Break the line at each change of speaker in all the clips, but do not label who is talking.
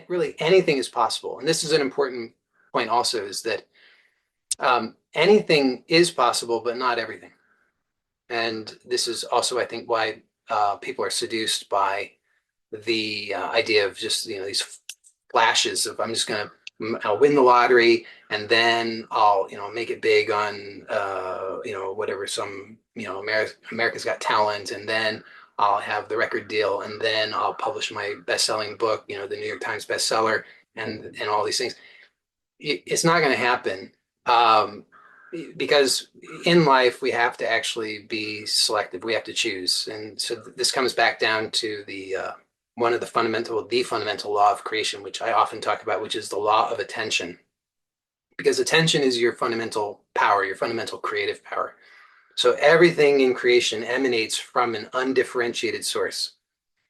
really anything is possible. And this is an important point also, is that anything is possible, but not everything. And this is also, I think, why people are seduced by the idea of just, these flashes of I'm just going to, I'll win the lottery and then I'll, make it big on, whatever, some, America's Got Talent, and then I'll have the record deal, and then I'll publish my best-selling book, the New York Times bestseller, and all these things. It's not going to happen. Um, because in life we have to actually be selective. We have to choose, and so this comes back down to the fundamental law of creation, which I often talk about, which is the law of attention. Because attention is your fundamental power, your fundamental creative power. So everything in creation emanates from an undifferentiated source,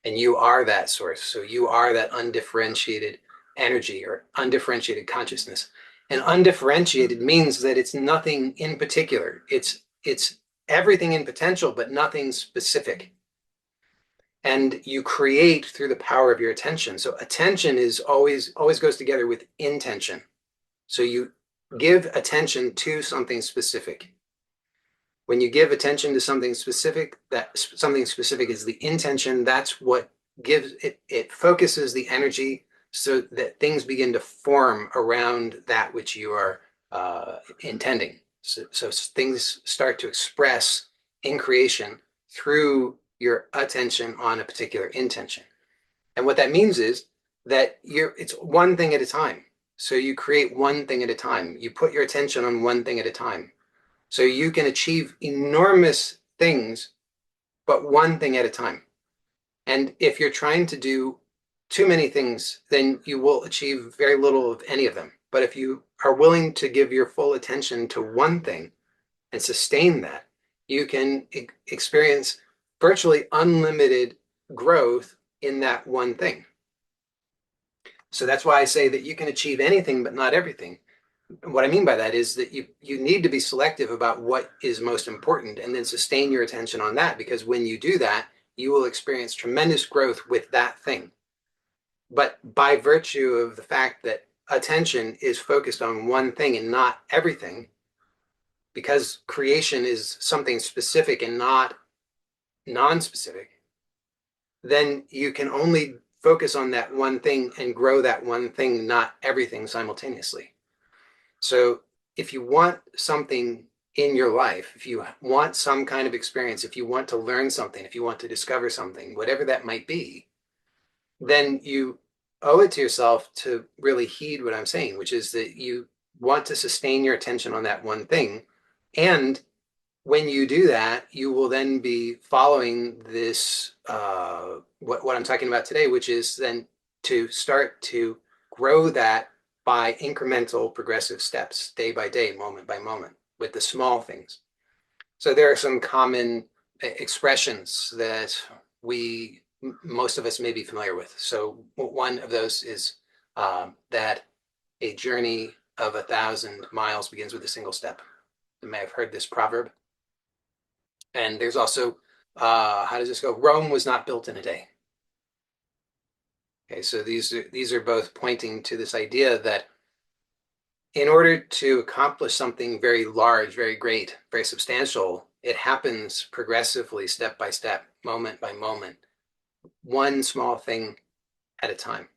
and you are that source. So you are that undifferentiated energy or undifferentiated consciousness. And undifferentiated means that it's nothing in particular. It's everything in potential, but nothing specific. And you create through the power of your attention. So attention is always goes together with intention. So you give attention to something specific. When you give attention to something specific, that something specific is the intention. That's what gives it, it focuses the energy so that things begin to form around that which you are intending. So things start to express in creation through your attention on a particular intention. And what that means is that it's one thing at a time. So you create one thing at a time. You put your attention on one thing at a time. So you can achieve enormous things, but one thing at a time. And if you're trying to do too many things, then you will achieve very little of any of them. But if you are willing to give your full attention to one thing and sustain that, you can experience virtually unlimited growth in that one thing. So that's why I say that you can achieve anything, but not everything. What I mean by that is that you need to be selective about what is most important and then sustain your attention on that, because when you do that, you will experience tremendous growth with that thing. But by virtue of the fact that attention is focused on one thing and not everything, because creation is something specific and not non-specific, then you can only focus on that one thing and grow that one thing, not everything simultaneously. So if you want something in your life, if you want some kind of experience, if you want to learn something, if you want to discover something, whatever that might be, then you owe it to yourself to really heed what I'm saying, which is that you want to sustain your attention on that one thing. And when you do that, you will then be following this, what I'm talking about today, which is then to start to grow that by incremental progressive steps, day by day, moment by moment, with the small things. So there are some common expressions that most of us may be familiar with. So one of those is that a journey of 1,000 miles begins with a single step. You may have heard this proverb. And there's also, how does this go? Rome was not built in a day. Okay, so these are both pointing to this idea that in order to accomplish something very large, very great, very substantial, it happens progressively, step by step, moment by moment, one small thing at a time.